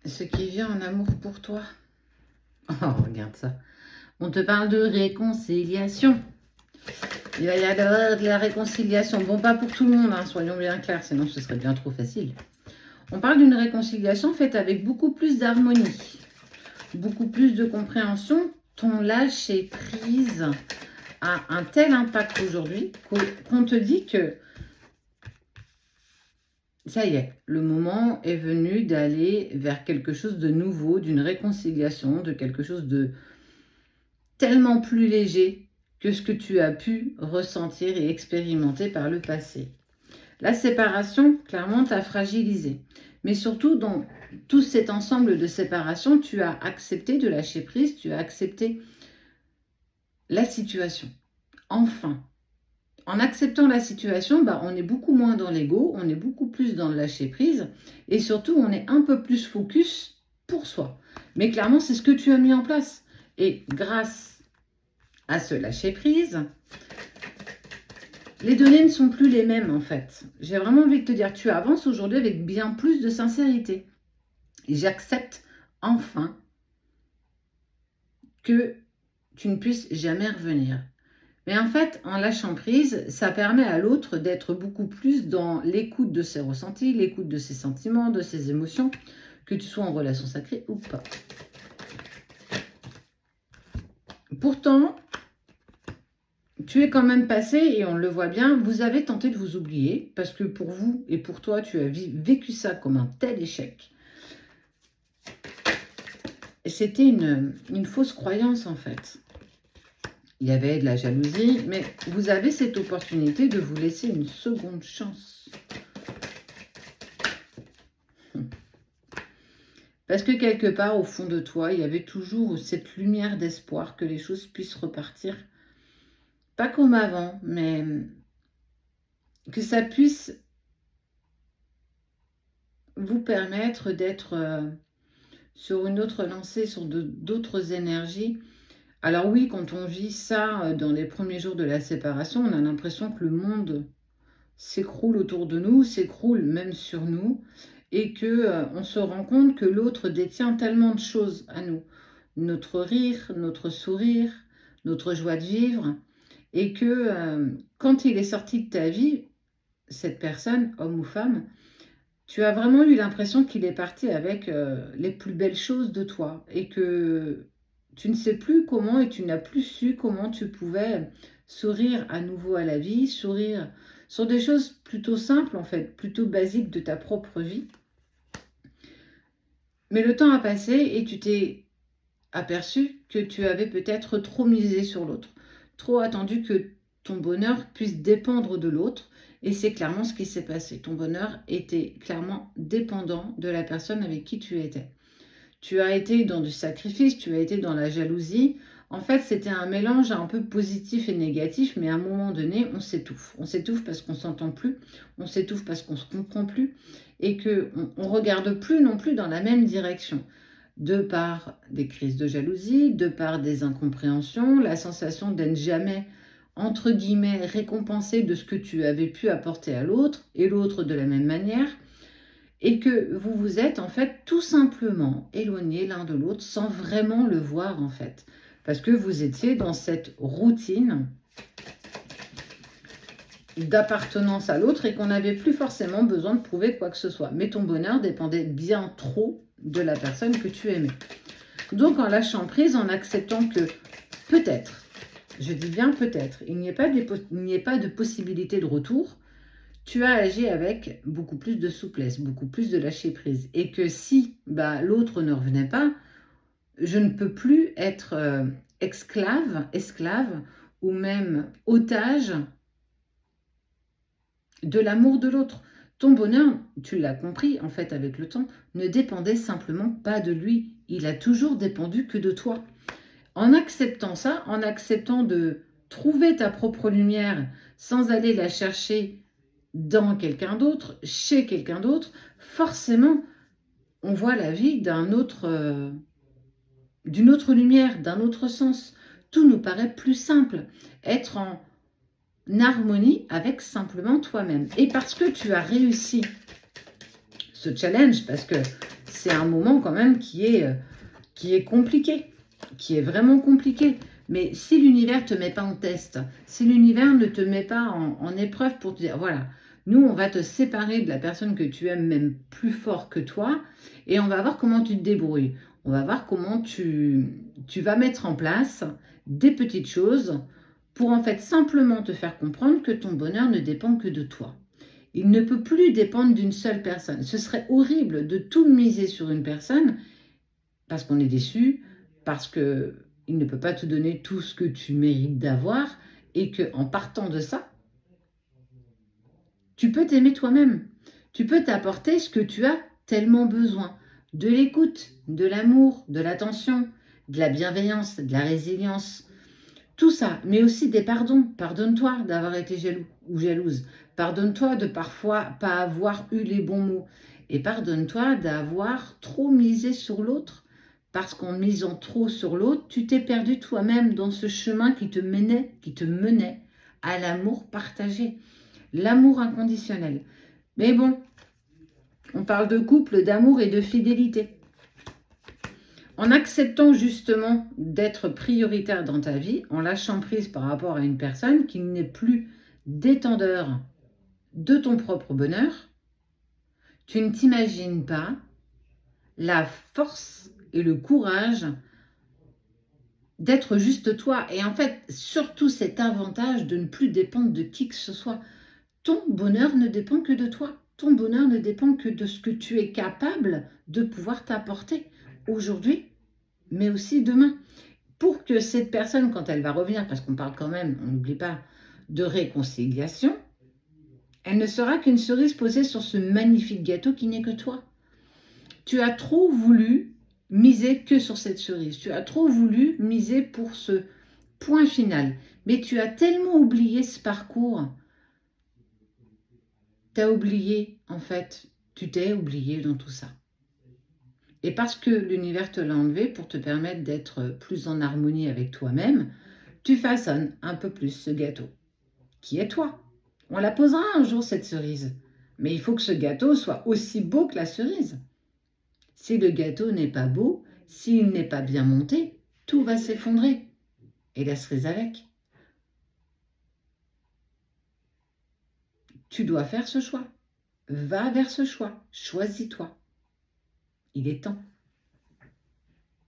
ce qui vient en amour pour toi. Oh, regarde ça. On te parle de réconciliation. Il va y avoir de la réconciliation. Bon, pas pour tout le monde, hein, soyons bien clairs, sinon ce serait bien trop facile. On parle d'une réconciliation faite avec beaucoup plus d'harmonie, beaucoup plus de compréhension. Ton lâcher prise a un tel impact aujourd'hui qu'on te dit que ça y est, le moment est venu d'aller vers quelque chose de nouveau, d'une réconciliation, de quelque chose de tellement plus léger que ce que tu as pu ressentir et expérimenter par le passé. La séparation, clairement, t'a fragilisé. Mais surtout, dans tout cet ensemble de séparation, tu as accepté de lâcher prise, tu as accepté la situation. Enfin, en acceptant la situation, on est beaucoup moins dans l'ego, on est beaucoup plus dans le lâcher prise et surtout, on est un peu plus focus pour soi. Mais clairement, c'est ce que tu as mis en place. Et grâce à ce lâcher prise, les données ne sont plus les mêmes en fait. J'ai vraiment envie de te dire, tu avances aujourd'hui avec bien plus de sincérité. Et j'accepte enfin que tu ne puisses jamais revenir. Mais en fait, en lâchant prise, ça permet à l'autre d'être beaucoup plus dans l'écoute de ses ressentis, l'écoute de ses sentiments, de ses émotions, que tu sois en relation sacrée ou pas. Pourtant, tu es quand même passé, et on le voit bien, vous avez tenté de vous oublier, parce que pour vous et pour toi, tu as vécu ça comme un tel échec. C'était une fausse croyance en fait. Il y avait de la jalousie, mais vous avez cette opportunité de vous laisser une seconde chance. Parce que quelque part, au fond de toi, il y avait toujours cette lumière d'espoir que les choses puissent repartir. Pas comme avant, mais que ça puisse vous permettre d'être sur une autre lancée, sur d'autres énergies. Alors oui, quand on vit ça dans les premiers jours de la séparation, on a l'impression que le monde s'écroule autour de nous, s'écroule même sur nous, et que on se rend compte que l'autre détient tellement de choses à nous. Notre rire, notre sourire, notre joie de vivre, et que quand il est sorti de ta vie, cette personne, homme ou femme, tu as vraiment eu l'impression qu'il est parti avec les plus belles choses de toi, et que tu ne sais plus comment et tu n'as plus su comment tu pouvais sourire à nouveau à la vie, sourire sur des choses plutôt simples en fait, plutôt basiques de ta propre vie. Mais le temps a passé et tu t'es aperçu que tu avais peut-être trop misé sur l'autre, trop attendu que ton bonheur puisse dépendre de l'autre. Et c'est clairement ce qui s'est passé. Ton bonheur était clairement dépendant de la personne avec qui tu étais. Tu as été dans du sacrifice, tu as été dans la jalousie. En fait, c'était un mélange un peu positif et négatif, mais à un moment donné, on s'étouffe. On s'étouffe parce qu'on ne s'entend plus, on s'étouffe parce qu'on ne se comprend plus, et qu'on ne regarde plus non plus dans la même direction. De par des crises de jalousie, de par des incompréhensions, la sensation d'être jamais, entre guillemets, récompensé de ce que tu avais pu apporter à l'autre, et l'autre de la même manière, et que vous vous êtes en fait tout simplement éloignés l'un de l'autre sans vraiment le voir en fait. Parce que vous étiez dans cette routine d'appartenance à l'autre et qu'on n'avait plus forcément besoin de prouver quoi que ce soit. Mais ton bonheur dépendait bien trop de la personne que tu aimais. Donc en lâchant prise, en acceptant que peut-être, je dis bien peut-être, il n'y ait pas de possibilité de retour, tu as agi avec beaucoup plus de souplesse, beaucoup plus de lâcher prise. Et que si l'autre ne revenait pas, je ne peux plus être esclave ou même otage de l'amour de l'autre. Ton bonheur, tu l'as compris en fait avec le temps, ne dépendait simplement pas de lui. Il a toujours dépendu que de toi. En acceptant ça, en acceptant de trouver ta propre lumière sans aller la chercher dans quelqu'un d'autre, chez quelqu'un d'autre, forcément, on voit la vie d'une autre lumière, d'un autre sens. Tout nous paraît plus simple. Être en harmonie avec simplement toi-même. Et parce que tu as réussi ce challenge, parce que c'est un moment quand même qui est compliqué, qui est vraiment compliqué. Mais si l'univers ne te met pas en test, si l'univers ne te met pas en épreuve pour te dire, voilà, nous, on va te séparer de la personne que tu aimes même plus fort que toi, et on va voir comment tu te débrouilles. On va voir comment tu vas mettre en place des petites choses pour en fait simplement te faire comprendre que ton bonheur ne dépend que de toi. Il ne peut plus dépendre d'une seule personne. Ce serait horrible de tout miser sur une personne parce qu'on est déçu, parce qu'il ne peut pas te donner tout ce que tu mérites d'avoir et qu'en partant de ça, tu peux t'aimer toi-même. Tu peux t'apporter ce que tu as tellement besoin. De l'écoute, de l'amour, de l'attention, de la bienveillance, de la résilience. Tout ça, mais aussi des pardons. Pardonne-toi d'avoir été jaloux ou jalouse. Pardonne-toi de parfois pas avoir eu les bons mots. Et pardonne-toi d'avoir trop misé sur l'autre. Parce qu'en misant trop sur l'autre, tu t'es perdu toi-même dans ce chemin qui te menait à l'amour partagé, l'amour inconditionnel. Mais bon, on parle de couple, d'amour et de fidélité. En acceptant justement d'être prioritaire dans ta vie, en lâchant prise par rapport à une personne qui n'est plus détendeur de ton propre bonheur, tu ne t'imagines pas la force et le courage d'être juste toi. Et en fait, surtout cet avantage de ne plus dépendre de qui que ce soit. Ton bonheur ne dépend que de toi. Ton bonheur ne dépend que de ce que tu es capable de pouvoir t'apporter aujourd'hui, mais aussi demain. Pour que cette personne, quand elle va revenir, parce qu'on parle quand même, on n'oublie pas, de réconciliation, elle ne sera qu'une cerise posée sur ce magnifique gâteau qui n'est que toi. Tu as trop voulu miser que sur cette cerise. Tu as trop voulu miser pour ce point final. Mais tu as tellement oublié ce parcours. Tu as oublié, en fait, tu t'es oublié dans tout ça. Et parce que l'univers te l'a enlevé pour te permettre d'être plus en harmonie avec toi-même, tu façonnes un peu plus ce gâteau, qui est toi. On la posera un jour, cette cerise. Mais il faut que ce gâteau soit aussi beau que la cerise. Si le gâteau n'est pas beau, s'il n'est pas bien monté, tout va s'effondrer. Et la cerise avec. Tu dois faire ce choix. Va vers ce choix. Choisis-toi. Il est temps.